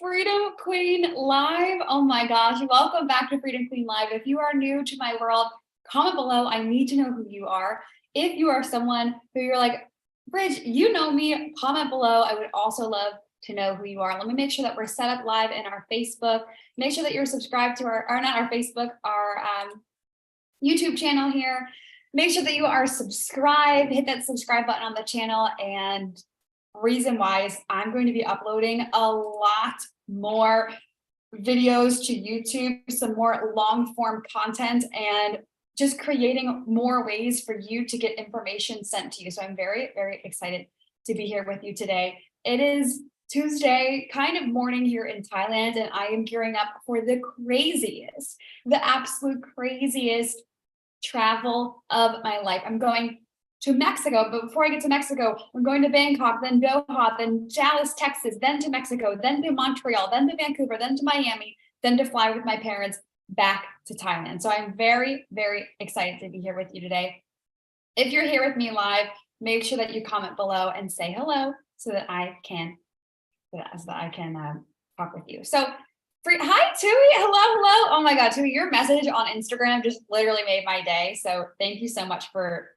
Freedom Queen Live. Oh my gosh, welcome back to Freedom Queen Live. If you are new to my world, comment below. I need to know who you are. If you are someone who you're like, Bridge, you know me, comment below. I would also love to know who you are. Let me make sure that we're set up live in our Facebook. Make sure that you're subscribed to our, or not our Facebook, our YouTube channel here. Make sure that you are subscribed, hit that subscribe button on the channel. And reason why is I'm going to be uploading a lot more videos to YouTube, some more long form content, and just creating more ways for you to get information sent to you. So I'm very, very excited to be here with you today. It is Tuesday kind of morning here in Thailand, and I am gearing up for the craziest, the absolute craziest travel of my life. I'm going to Mexico, but before I get to Mexico, I'm going to Bangkok, then Doha, then Dallas, Texas, then to Mexico, then to Montreal, then to Vancouver, then to Miami, then to fly with my parents back to Thailand. So I'm very, very excited to be here with you today. If you're here with me live, make sure that you comment below and say hello so that I can talk with you. So hi, Tui. Hello. Oh my God, Tui, your message on Instagram just literally made my day. So thank you so much for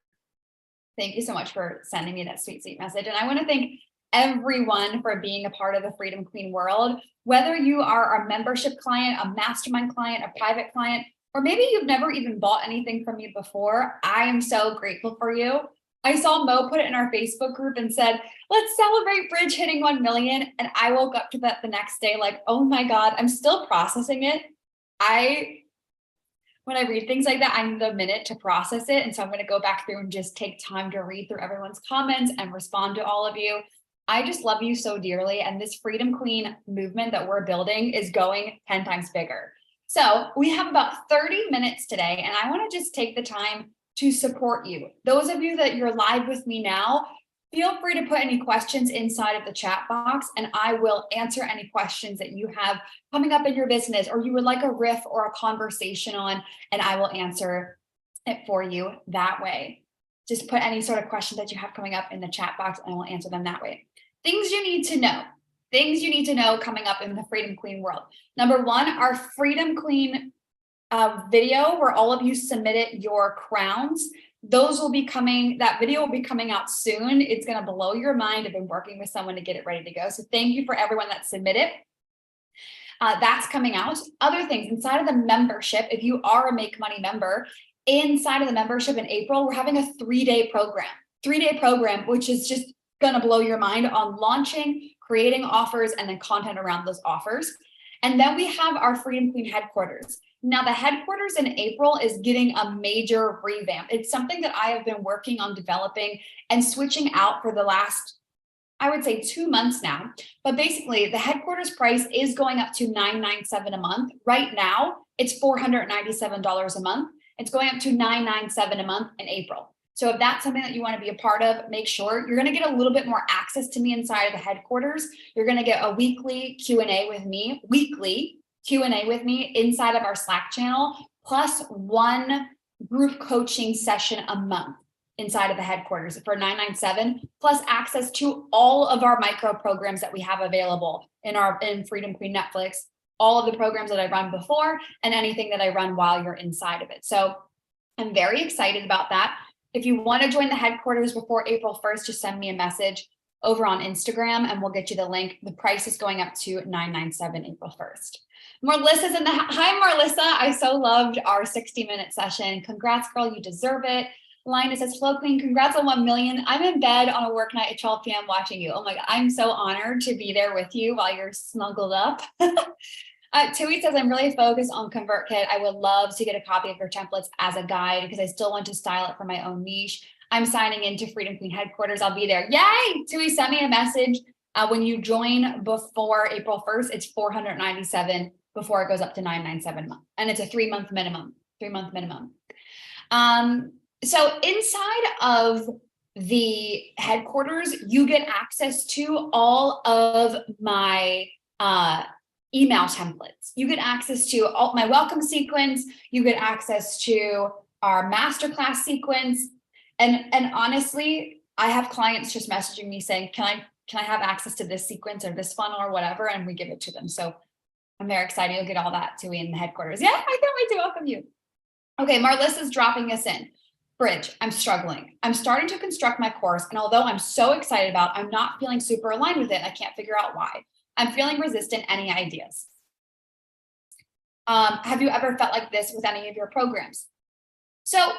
sending me that sweet, sweet message. And I want to thank everyone for being a part of the Freedom Queen world. Whether you are a membership client, a mastermind client, a private client, or maybe you've never even bought anything from me before, I am so grateful for you. I saw Mo put it in our Facebook group and said, let's celebrate Bridge hitting 1 million. And I woke up to that the next day like, oh my God, I'm still processing it. When I read things like that, I need a minute to process it. And so I'm going to go back through and just take time to read through everyone's comments and respond to all of you. I just love you so dearly. And this Freedom Queen movement that we're building is going 10 times bigger. So we have about 30 minutes today, and I want to just take the time to support you. Those of you that you're live with me now, feel free to put any questions inside of the chat box, and I will answer any questions that you have coming up in your business, or you would like a riff or a conversation on, and I will answer it for you that way. Just put any sort of question that you have coming up in the chat box, and I will answer them that way. Things you need to know coming up in the Freedom Queen world. Number one, our Freedom Queen video where all of you submitted your crowns. Those will be coming, that video will be coming out soon. It's going to blow your mind. I've been working with someone to get it ready to go. So thank you for everyone that submitted. That's coming out. Other things inside of the membership, if you are a Make Money member, inside of the membership in April, we're having a 3-day program, which is just going to blow your mind on launching, creating offers, and then content around those offers. And then we have our Freedom Queen headquarters. Now, the headquarters in April is getting a major revamp. It's something that I have been working on developing and switching out for the last, I would say, 2 months now. But basically, the headquarters price is going up to $997 a month. Right now, it's $497 a month. It's going up to $997 a month in April. So if that's something that you want to be a part of, make sure you're going to get a little bit more access to me inside of the headquarters. You're going to get a weekly Q&A with me, inside of our Slack channel, plus 1 group coaching session a month inside of the headquarters for $997, plus access to all of our micro programs that we have available in Freedom Queen Netflix, all of the programs that I run before and anything that I run while you're inside of it. So I'm very excited about that. If you want to join the headquarters before April 1st, just send me a message over on Instagram and we'll get you the link. The price is going up to $997 April 1st. Melissa's in the hi, Melissa. I so loved our 60-minute session. Congrats, girl. You deserve it. Linus says, Flow Queen, congrats on 1 million. I'm in bed on a work night at 12 p.m. watching you. Oh my God. I'm so honored to be there with you while you're snuggled up. Tui says, I'm really focused on ConvertKit. I would love to get a copy of your templates as a guide because I still want to style it for my own niche. I'm signing into Freedom Queen headquarters. I'll be there. Yay! Tui, send me a message. When you join before April 1st, it's $497 before it goes up to $997 a month. And it's a 3-month minimum. So inside of the headquarters, you get access to all of my email templates. You get access to all my welcome sequence. You get access to our masterclass sequence. And honestly, I have clients just messaging me saying, can I can I have access to this sequence or this funnel or whatever? And we give it to them. So I'm very excited. You'll get all that too in the headquarters. Yeah, I can't wait to welcome you. Okay, Marlissa's dropping us in. Bridge, I'm struggling. I'm starting to construct my course, and although I'm so excited about it, I'm not feeling super aligned with it. I can't figure out why. I'm feeling resistant. Any ideas? Have you ever felt like this with any of your programs? So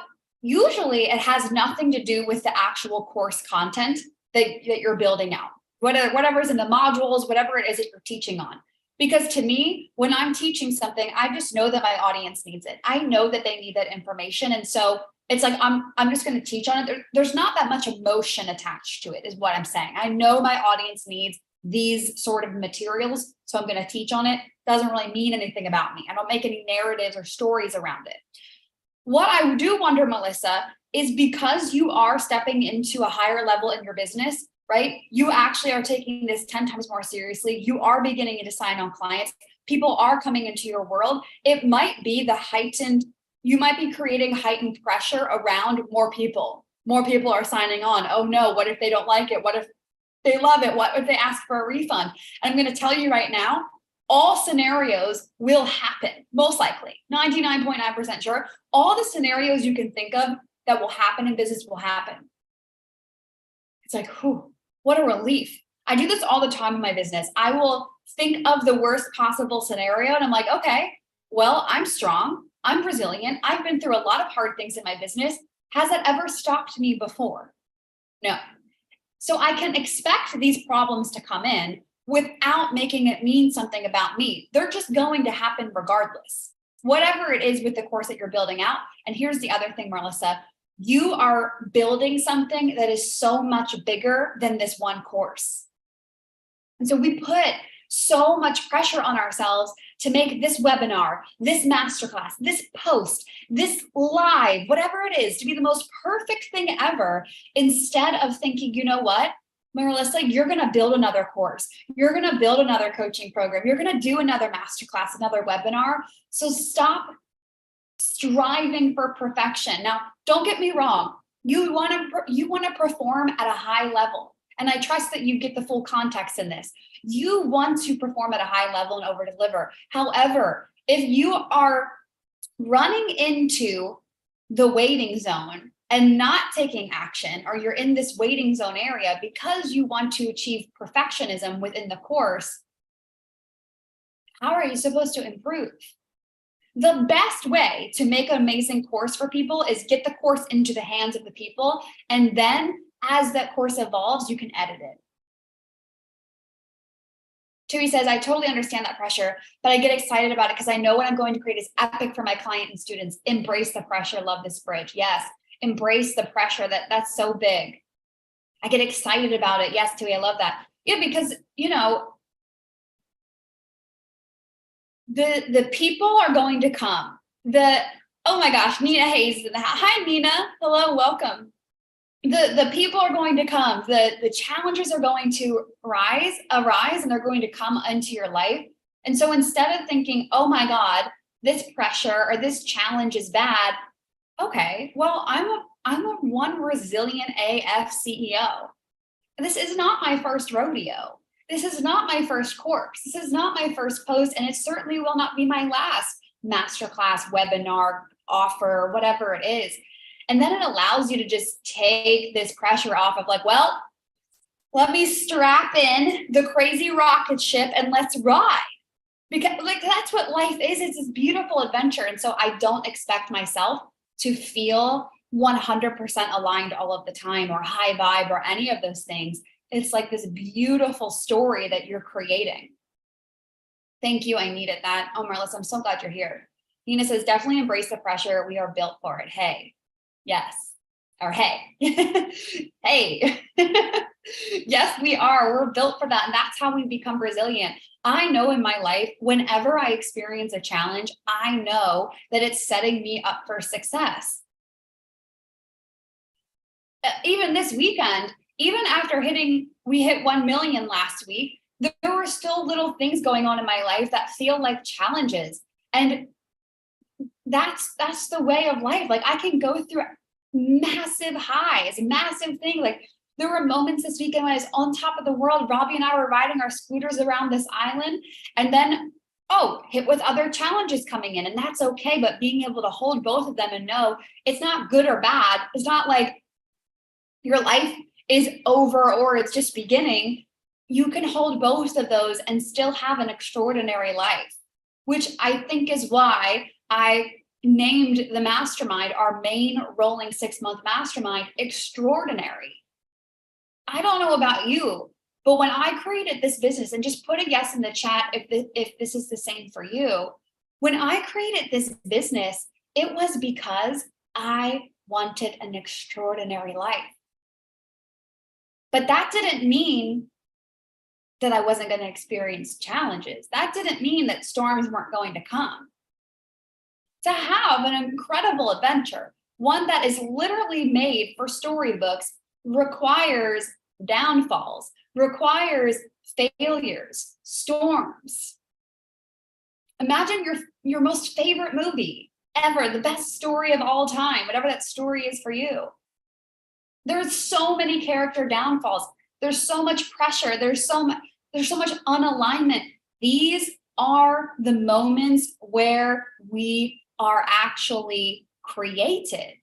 usually it has nothing to do with the actual course content that you're building out, whatever's in the modules, whatever it is that you're teaching on. Because to me, when I'm teaching something, I just know that my audience needs it. I know that they need that information. And so it's like, I'm just going to teach on it. There's not that much emotion attached to it, is what I'm saying. I know my audience needs these sort of materials, so I'm going to teach on it. Doesn't really mean anything about me. I don't make any narratives or stories around it. What I do wonder, Melissa, is because you are stepping into a higher level in your business, right? You actually are taking this 10 times more seriously. You are beginning to sign on clients. People are coming into your world. It might be you might be creating heightened pressure around more people. More people are signing on. Oh no, what if they don't like it? What if they love it? What if they ask for a refund? And I'm going to tell you right now, all scenarios will happen, most likely, 99.9% sure. All the scenarios you can think of that will happen in business will happen. It's like, whew, what a relief. I do this all the time in my business. I will think of the worst possible scenario and I'm like, okay, well, I'm strong. I'm resilient. I've been through a lot of hard things in my business. Has that ever stopped me before? No. So I can expect these problems to come in without making it mean something about me. They're just going to happen regardless, whatever it is with the course that you're building out. And here's the other thing, Marlissa, you are building something that is so much bigger than this one course. And so we put so much pressure on ourselves to make this webinar, this masterclass, this post, this live, whatever it is, to be the most perfect thing ever, instead of thinking, you know what, Marissa, you're going to build another course. You're going to build another coaching program. You're going to do another masterclass, another webinar. So stop striving for perfection. Now, don't get me wrong. You want to perform at a high level. And I trust that you get the full context in this. You want to perform at a high level and over deliver. However, if you are running into the waiting zone and not taking action, or you're in this waiting zone area because you want to achieve perfectionism within the course, how are you supposed to improve? The best way to make an amazing course for people is get the course into the hands of the people. And then as that course evolves, you can edit it. Tui says, I totally understand that pressure, but I get excited about it because I know what I'm going to create is epic for my client and students. Embrace the pressure. Love this bridge. Yes. Embrace the pressure. That's so big. I get excited about it. Yes, Tui, I love that. Yeah, because, you know, the people are going to come. Oh my gosh, Nina Hayes is in the house. Hi, Nina. Hello, welcome. The people are going to come. The challenges are going to arise, and they're going to come into your life. And so instead of thinking, oh my God, this pressure or this challenge is bad. Okay, well, I'm a one resilient AF CEO. This is not my first rodeo. This is not my first course. This is not my first post, and it certainly will not be my last masterclass, webinar, offer, whatever it is. And then it allows you to just take this pressure off of like, well, let me strap in the crazy rocket ship and let's ride. Because like that's what life is. It's this beautiful adventure. And so I don't expect myself to feel 100% aligned all of the time or high vibe or any of those things. It's like this beautiful story that you're creating. Thank you. I needed that. Oh, Marlis, I'm so glad you're here. Nina says, definitely embrace the pressure. We are built for it. Hey, yes. Or hey, hey, yes, we are. We're built for that. And that's how we become resilient. I know in my life, whenever I experience a challenge, I know that it's setting me up for success. Even this weekend, even after we hit 1 million last week, there were still little things going on in my life that feel like challenges. And that's the way of life. Like I can go through massive highs, massive thing. Like There were moments this weekend when I was on top of the world. Robbie and I were riding our scooters around this island, and then, hit with other challenges coming in, and that's okay. But being able to hold both of them and know it's not good or bad. It's not like your life is over or it's just beginning. You can hold both of those and still have an extraordinary life, which I think is why I named the mastermind, our main rolling 6-month mastermind, Extraordinary. I don't know about you, but when I created this business, and just put a yes in the chat if this is the same for you, when I created this business, it was because I wanted an extraordinary life. But that didn't mean that I wasn't going to experience challenges. That didn't mean that storms weren't going to come. To have an incredible adventure, one that is literally made for storybooks, requires downfalls, requires failures, storms. Imagine your most favorite movie ever, the best story of all time, whatever that story is for you. There's so many character downfalls. There's so much pressure. There's so much unalignment. These are the moments where we are actually created.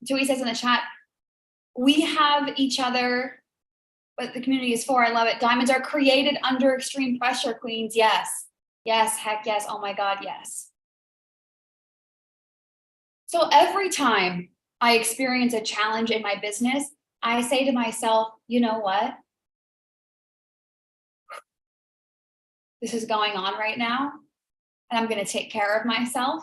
Joey says in the chat, we have each other, what the community is for. I love it. Diamonds are created under extreme pressure, queens. Yes. Yes. Heck yes. Oh my God. Yes. So every time I experience a challenge in my business, I say to myself, you know what? This is going on right now, and I'm going to take care of myself.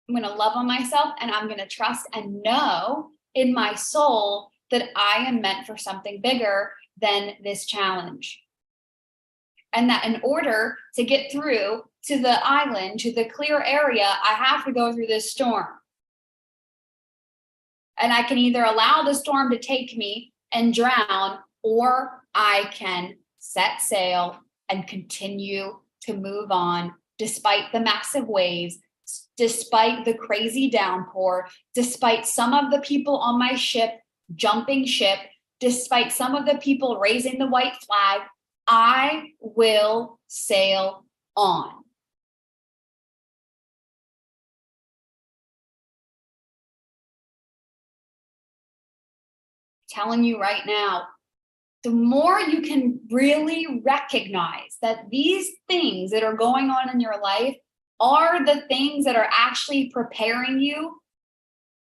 I'm going to love on myself, and I'm going to trust and know in my soul that I am meant for something bigger than this challenge. And that in order to get through to the island, to the clear area, I have to go through this storm. And I can either allow the storm to take me and drown, or I can set sail and continue to move on despite the massive waves, despite the crazy downpour, despite some of the people on my ship jumping ship, despite some of the people raising the white flag. I will sail on. Telling you right now, the more you can really recognize that these things that are going on in your life are the things that are actually preparing you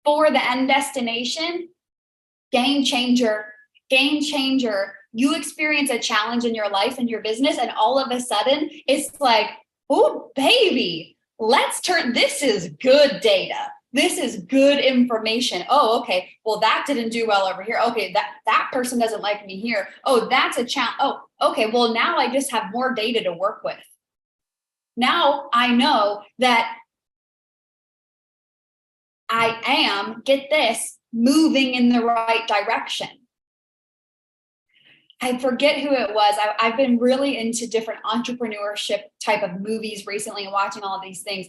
for the end destination, game changer, game changer. You experience a challenge in your life and your business, and all of a sudden it's like, oh, baby, this is good data. This is good information. Oh, okay. Well, that didn't do well over here. Okay, that person doesn't like me here. Oh, that's a challenge. Oh, okay. Well, now I just have more data to work with. Now I know that I am, get this, moving in the right direction. I forget who it was. I've been really into different entrepreneurship type of movies recently and watching all of these things.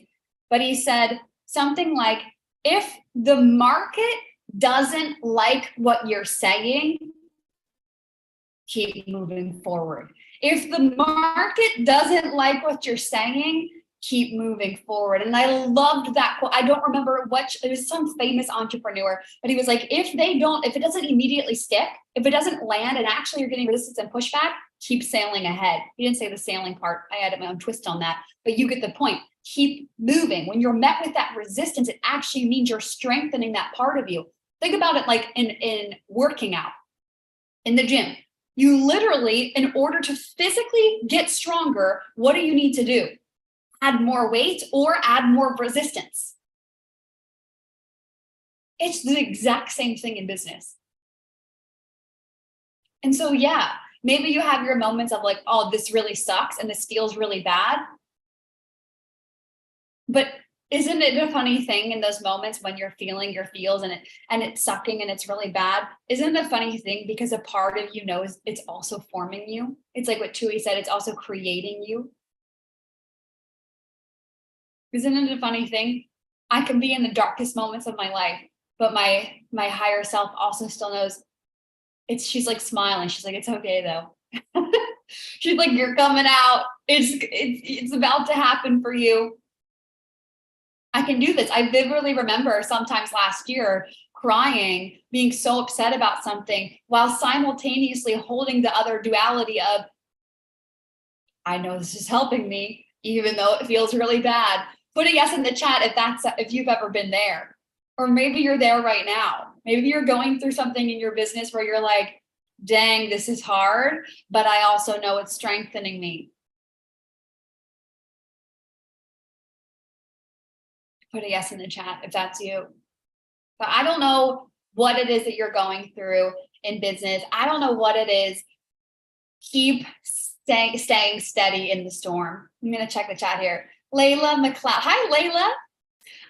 But he said something like, if the market doesn't like what you're saying, keep moving forward. If the market doesn't like what you're saying, keep moving forward. And I loved that quote. I don't remember it was some famous entrepreneur, but he was like, if it doesn't immediately stick, if it doesn't land and actually you're getting resistance and pushback, keep sailing ahead. He didn't say the sailing part. I added my own twist on that, but you get the point. Keep moving. When you're met with that resistance, it actually means you're strengthening that part of you. Think about it like in working out in the gym. You literally, in order to physically get stronger, what do you need to do? Add more weight or add more resistance. It's the exact same thing in business. And so, yeah, maybe you have your moments of like, oh, this really sucks and this feels really bad. But isn't it a funny thing in those moments when you're feeling your feels and it's sucking and it's really bad? Isn't it a funny thing because a part of you knows it's also forming you? It's like what Tui said, it's also creating you. Isn't it a funny thing? I can be in the darkest moments of my life But my higher self also still knows she's like smiling. She's like, it's okay though. She's like, you're coming out. It's about to happen for you. I can do this. I vividly remember sometimes last year crying, being so upset about something while simultaneously holding the other duality of, I know this is helping me, even though it feels really bad. Put a yes in the chat if you've ever been there. Or maybe you're there right now. Maybe you're going through something in your business where you're like, dang, this is hard, but I also know it's strengthening me. Put a yes in the chat if that's you. But I don't know what it is that you're going through in business. I don't know what it is. Keep staying steady in the storm. I'm going to check the chat here. Layla McLeod. Hi, Layla.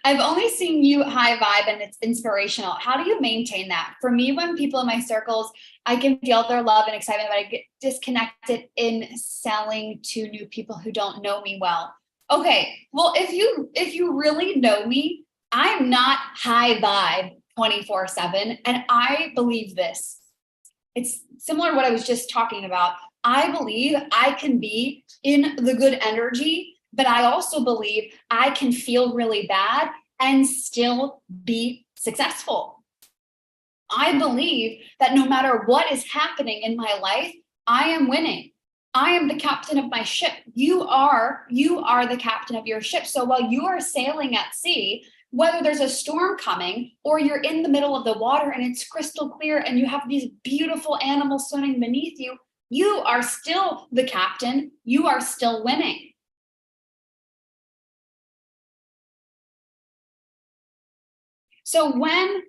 I've only seen you high vibe and it's inspirational. How do you maintain that? For me, when people in my circles, I can feel their love and excitement, but I get disconnected in selling to new people who don't know me well. Okay, well, if you really know me, I'm not high vibe 24/7, and I believe this. It's similar to what I was just talking about. I believe I can be in the good energy, but I also believe I can feel really bad and still be successful. I believe that no matter what is happening in my life, I am winning. I am the captain of my ship. You are the captain of your ship. So while you are sailing at sea, whether there's a storm coming or you're in the middle of the water and it's crystal clear and you have these beautiful animals swimming beneath you, you are still the captain. You are still winning. So when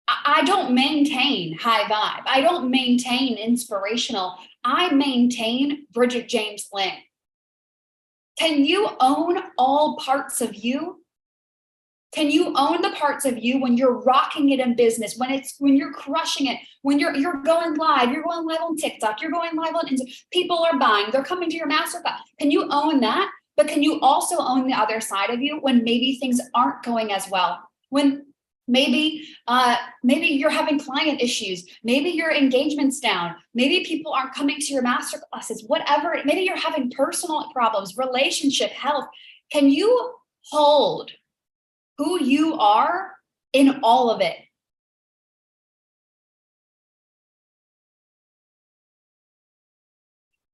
I don't maintain high vibe, I don't maintain inspirational, I maintain Bridget James Lynn. Can you own all parts of you? Can you own the parts of you when you're rocking it in business, when you're crushing it, when you're going live on TikTok, you're going live on Instagram, people are buying, they're coming to your masterclass. Can you own that? But can you also own the other side of you when maybe things aren't going as well? When maybe you're having client issues, maybe your engagement's down, maybe people aren't coming to your masterclasses, whatever, maybe you're having personal problems, relationship, health. Can you hold who you are in all of it?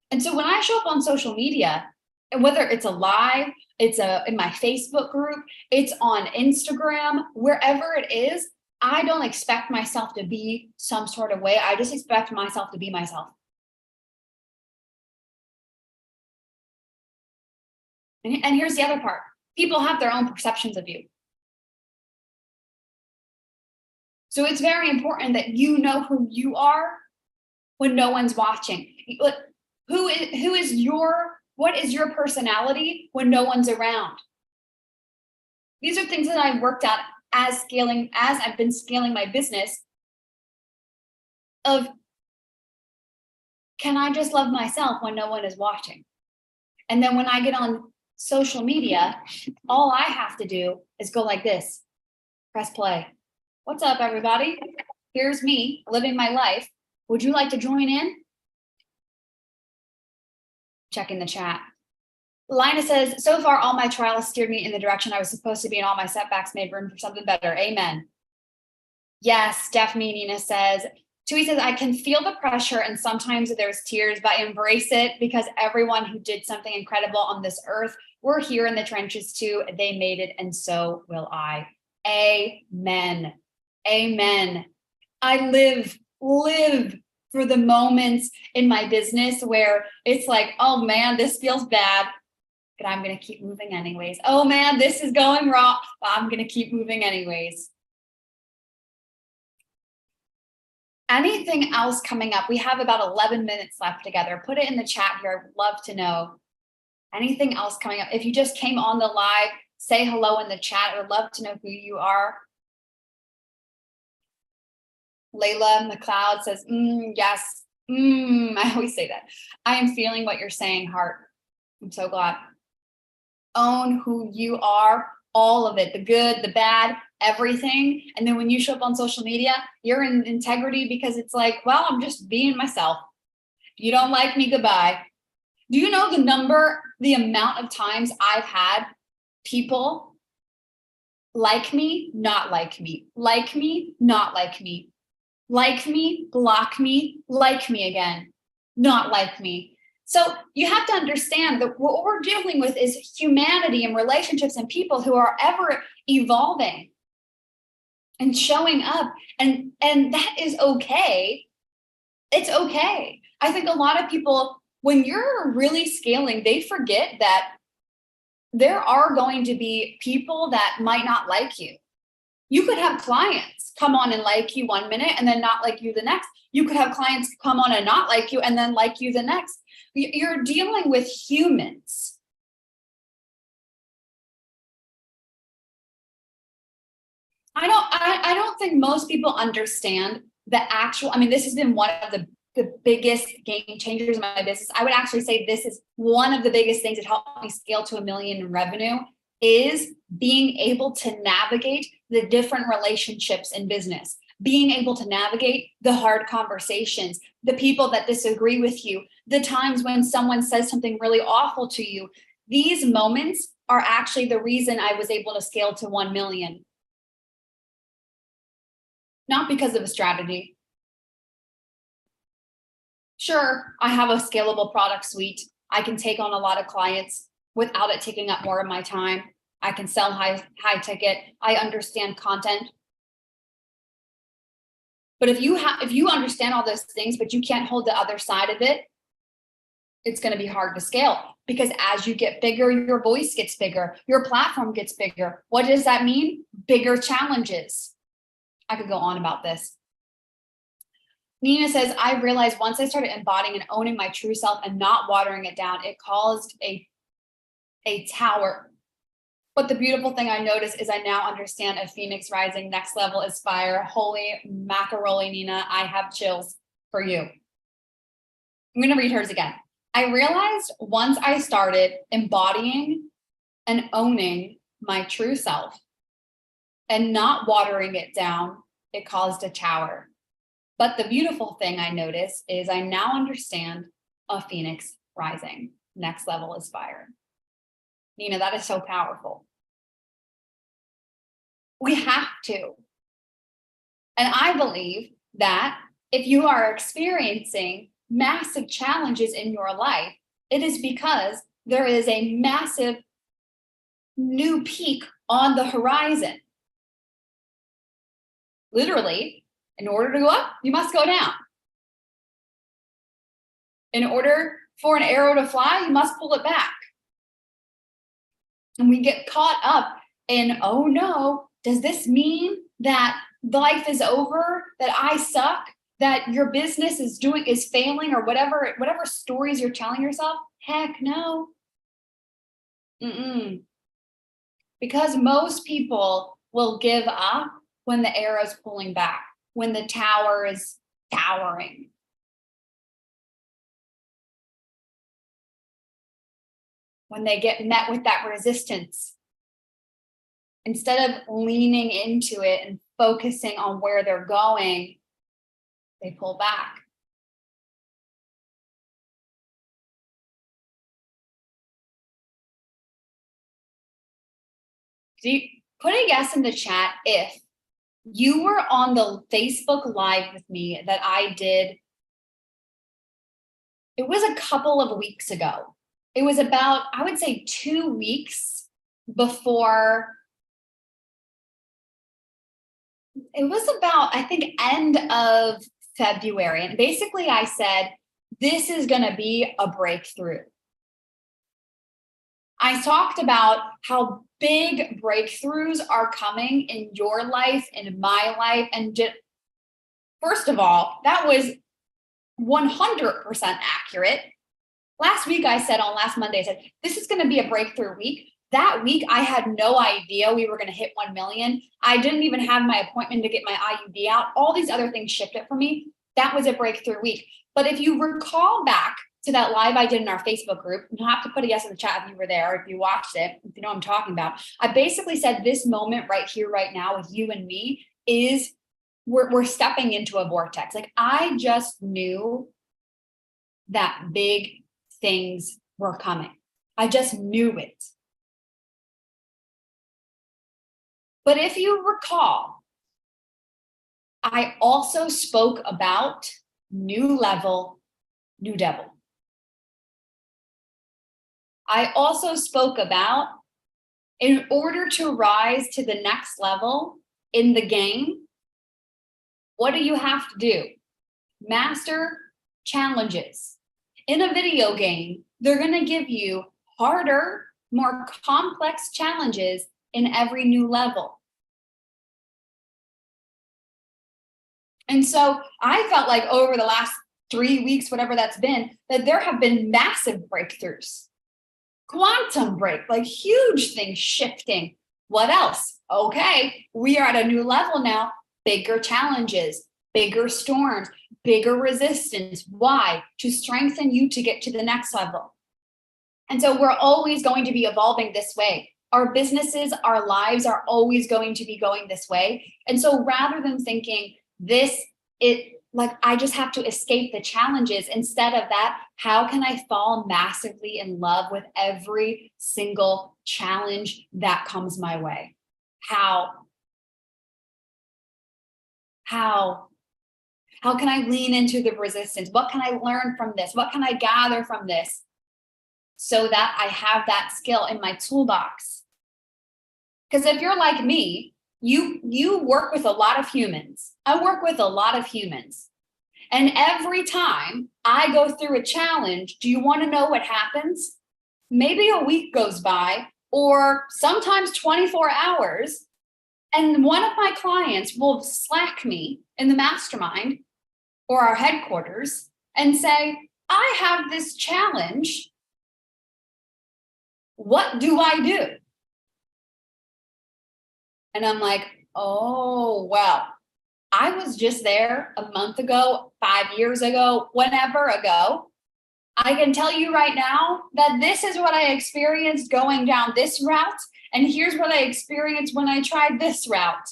And so when I show up on social media, and whether it's a live, it's in my Facebook group, it's on Instagram, wherever it is, I don't expect myself to be some sort of way. I just expect myself to be myself. And here's the other part. People have their own perceptions of you. So it's very important that you know who you are when no one's watching. What is your personality when no one's around? These are things that I've worked out as I've been scaling my business of, can I just love myself when no one is watching? And then when I get on social media, all I have to do is go like this, press play. What's up, everybody? Here's me living my life. Would you like to join in? Checking the chat. Lina says, so far, all my trials steered me in the direction I was supposed to be, and all my setbacks made room for something better. Amen. Yes, Stephanie Nina says, Tui says, I can feel the pressure and sometimes there's tears, but I embrace it because everyone who did something incredible on this earth, we're here in the trenches too. They made it, and so will I. Amen. Amen. I live for the moments in my business where it's like, oh man, this feels bad, but I'm going to keep moving anyways. Oh man, this is going wrong, but I'm going to keep moving anyways. Anything else coming up? We have about 11 minutes left together. Put it in the chat here. I would love to know. Anything else coming up? If you just came on the live, say hello in the chat. I would love to know who you are. Layla McLeod says, yes. I always say that. I am feeling what you're saying, heart. I'm so glad. Own who you are. all of it, the good, the bad, everything. And then when you show up on social media, you're in integrity because it's like, well, I'm just being myself. You don't like me, goodbye. Do you know the amount of times I've had people like me, not like me, like me, not like me, like me, block me, like me again, not like me. So you have to understand that what we're dealing with is humanity and relationships and people who are ever evolving and showing up. And that is okay. It's okay. I think a lot of people, when you're really scaling, they forget that there are going to be people that might not like you. You could have clients come on and like you 1 minute and then not like you the next. You could have clients come on and not like you and then like you the next. You're dealing with humans. I don't think most people understand the actual, I mean, this has been one of the biggest game changers in my business. I would actually say this is one of the biggest things that helped me scale to 1 million in revenue, is being able to navigate the different relationships in business, being able to navigate the hard conversations, the people that disagree with you, the times when someone says something really awful to you. These moments are actually the reason I was able to scale to 1 million. Not because of a strategy. Sure, I have a scalable product suite. I can take on a lot of clients without it taking up more of my time. I can sell high ticket. I understand content. But if you understand all those things, but you can't hold the other side of it, it's going to be hard to scale, because as you get bigger, your voice gets bigger, your platform gets bigger. What does that mean? Bigger challenges. I could go on about this. Nina says, I realized once I started embodying and owning my true self and not watering it down, it caused a tower. But the beautiful thing I noticed is I now understand a phoenix rising. Next level is fire. Holy macaroni, Nina, I have chills for you. I'm going to read hers again. I realized once I started embodying and owning my true self and not watering it down, it caused a tower. But the beautiful thing I notice is I now understand a phoenix rising. Next level is fire. Nina, that is so powerful. We have to. And I believe that if you are experiencing massive challenges in your life, it is because there is a massive new peak on the horizon. Literally, in order to go up, you must go down. In order for an arrow to fly, you must pull it back. And we get caught up in, oh no, does this mean that life is over, that I suck, that your business is failing, or whatever stories you're telling yourself? Heck no. Because most people will give up when the arrow's pulling back, when the tower is towering. When they get met with that resistance, instead of leaning into it and focusing on where they're going, they pull back. Put a yes in the chat if you were on the Facebook Live with me that I did. It was a couple of weeks ago. It was about, I would say, 2 weeks before. It was about, I think, end of February. And basically I said, this is going to be a breakthrough. I talked about how big breakthroughs are coming in your life, in my life. And first of all, that was 100% accurate. Last week, I said on last Monday, I said, this is going to be a breakthrough week. That week, I had no idea we were going to hit 1 million. I didn't even have my appointment to get my IUD out. All these other things shifted for me. That was a breakthrough week. But if you recall back to that live I did in our Facebook group. You have to put a yes in the chat if you were there, if you watched it, if you know what I'm talking about. I basically said this moment right here, right now with you and me is we're stepping into a vortex. Like I just knew that big things were coming. I just knew it. But if you recall, I also spoke about new level, new devil. I also spoke about in order to rise to the next level in the game, what do you have to do? Master challenges. In a video game, they're going to give you harder, more complex challenges in every new level. And so I felt like over the last 3 weeks, whatever that's been, that there have been massive breakthroughs. Quantum break, like huge things shifting. What else? Okay, we are at a new level now. Bigger challenges, bigger storms, bigger resistance. Why? To strengthen you to get to the next level. And so we're always going to be evolving this way. Our businesses, our lives are always going to be going this way. And so rather than thinking I just have to escape the challenges, instead of that, how can I fall massively in love with every single challenge that comes my way? How can I lean into the resistance? What can I learn from this? What can I gather from this so that I have that skill in my toolbox? Because if you're like me, you work with a lot of humans. I work with a lot of humans. And every time I go through a challenge, do you want to know what happens? Maybe a week goes by, or sometimes 24 hours, and one of my clients will Slack me in the mastermind or our headquarters and say, I have this challenge. What do I do? And I'm like, oh, well, I was just there a month ago, 5 years ago, whenever ago. I can tell you right now that this is what I experienced going down this route. And here's what I experienced when I tried this route.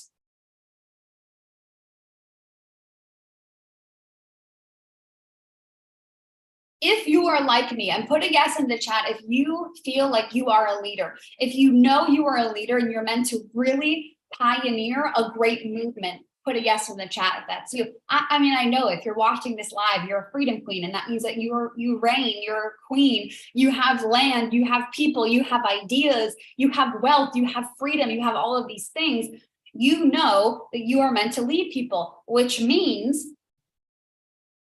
If you are like me, and put a yes in the chat if you feel like you are a leader, if you know you are a leader and you're meant to really pioneer a great movement, put a yes in the chat if that's you. I mean, I know if you're watching this live, you're a freedom queen, and that means that you reign, you're a queen, you have land, you have people, you have ideas, you have wealth, you have freedom, you have all of these things. You know that you are meant to lead people, which means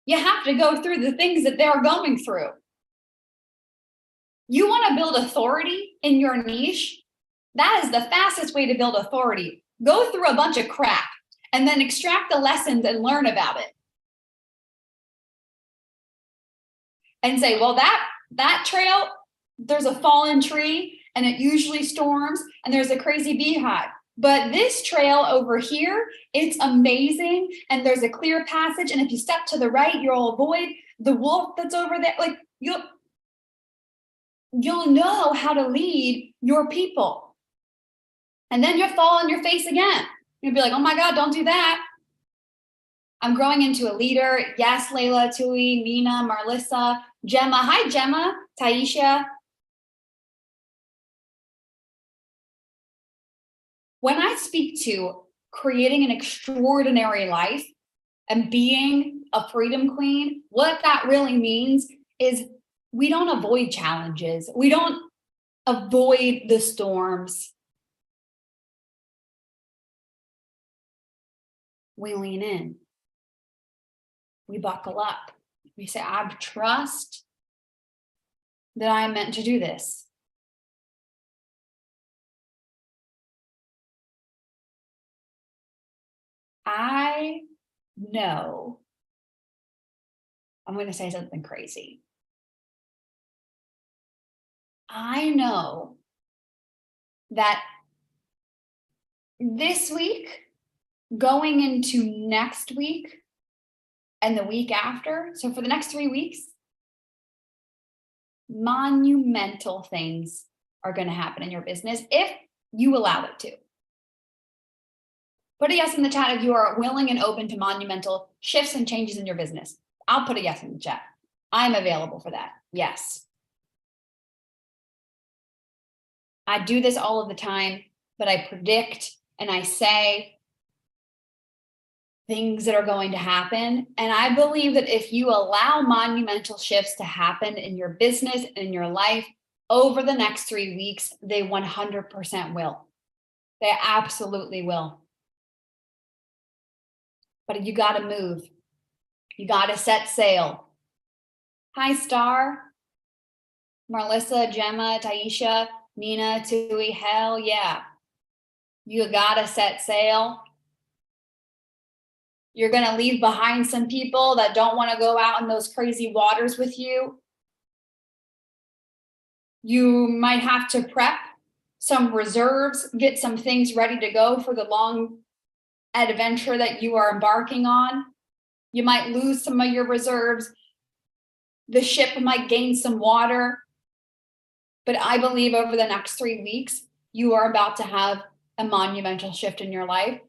you have to go through the things that they're going through. You want to build authority in your niche? That is the fastest way to build authority. Go through a bunch of crap and then extract the lessons and learn about it. And say, well, that trail, there's a fallen tree and it usually storms and there's a crazy beehive. But this trail over here, it's amazing. And there's a clear passage. And if you step to the right, you'll avoid the wolf that's over there. Like you'll know how to lead your people. And then you'll fall on your face again. You'll be like, oh my God, don't do that. I'm growing into a leader. Yes, Layla, Tui, Nina, Marlissa, Gemma. Hi, Gemma, Taisha. When I speak to creating an extraordinary life and being a freedom queen, what that really means is we don't avoid challenges. We don't avoid the storms. We lean in. We buckle up. We say, I trust that I'm meant to do this. I know, I'm going to say something crazy. I know that this week, going into next week and the week after, so for the next 3 weeks, monumental things are going to happen in your business if you allow it to. Put a yes in the chat if you are willing and open to monumental shifts and changes in your business. I'll put a yes in the chat. I'm available for that. Yes. I do this all of the time, but I predict and I say things that are going to happen. And I believe that if you allow monumental shifts to happen in your business and in your life over the next 3 weeks, they 100% will. They absolutely will. But you got to move. You got to set sail. Hi, Star. Marlissa, Gemma, Taisha, Nina, Tui, hell yeah. You got to set sail. You're going to leave behind some people that don't want to go out in those crazy waters with you. You might have to prep some reserves, get some things ready to go for the long adventure that you are embarking on. You might lose some of your reserves. The ship might gain some water. But I believe over the next 3 weeks, you are about to have a monumental shift in your life.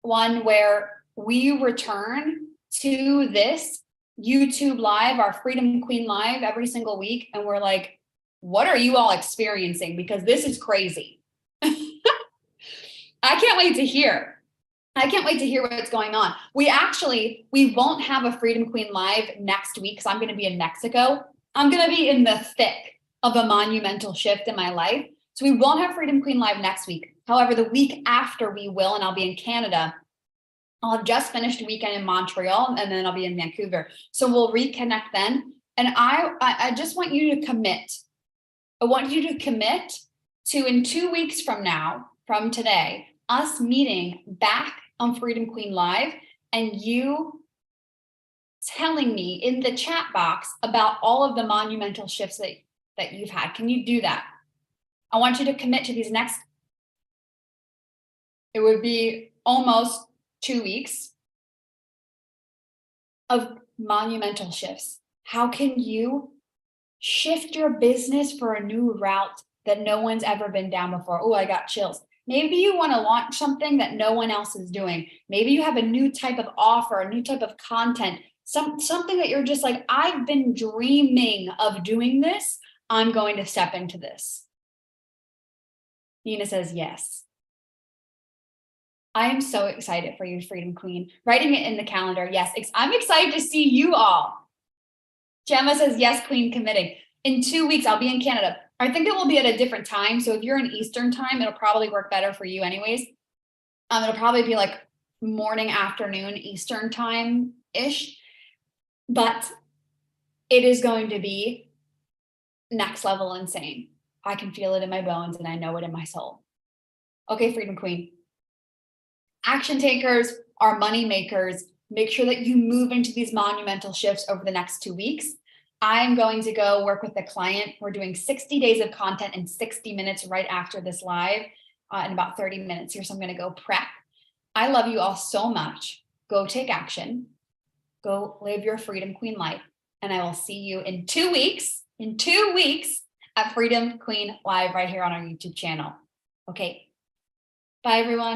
One where we return to this YouTube live, our Freedom Queen live every single week. And we're like, what are you all experiencing? Because this is crazy. I can't wait to hear. I can't wait to hear what's going on. We won't have a Freedom Queen live next week because I'm going to be in Mexico. I'm going to be in the thick of a monumental shift in my life. So we won't have Freedom Queen live next week. However, the week after we will, and I'll be in Canada. I'll have just finished a weekend in Montreal and then I'll be in Vancouver. So we'll reconnect then. And I just want you to commit. I want you to commit to in 2 weeks from now, from today, us meeting back on Freedom Queen Live and you telling me in the chat box about all of the monumental shifts that you've had. Can you do that? I want you to commit to these next, it would be almost 2 weeks of monumental shifts. How can you shift your business for a new route that no one's ever been down before? Oh, I got chills. Maybe you want to launch something that no one else is doing. Maybe you have a new type of offer, a new type of content, something that you're just like, I've been dreaming of doing this. I'm going to step into this. Nina says yes. I am so excited for you, Freedom Queen. Writing it in the calendar. Yes, I'm excited to see you all. Gemma says, yes, Queen, committing. In 2 weeks, I'll be in Canada. I think it will be at a different time. So if you're in Eastern time, it'll probably work better for you anyways. It'll probably be like morning, afternoon, Eastern time-ish. But it is going to be next level insane. I can feel it in my bones and I know it in my soul. Okay, Freedom Queen. Action takers are money makers. Make sure that you move into these monumental shifts over the next 2 weeks. I'm going to go work with a client. We're doing 60 days of content in 60 minutes right after this live in about 30 minutes here. So I'm going to go prep. I love you all so much. Go take action. Go live your Freedom Queen life. And I will see you in 2 weeks, at Freedom Queen Live right here on our YouTube channel. Okay. Bye, everyone.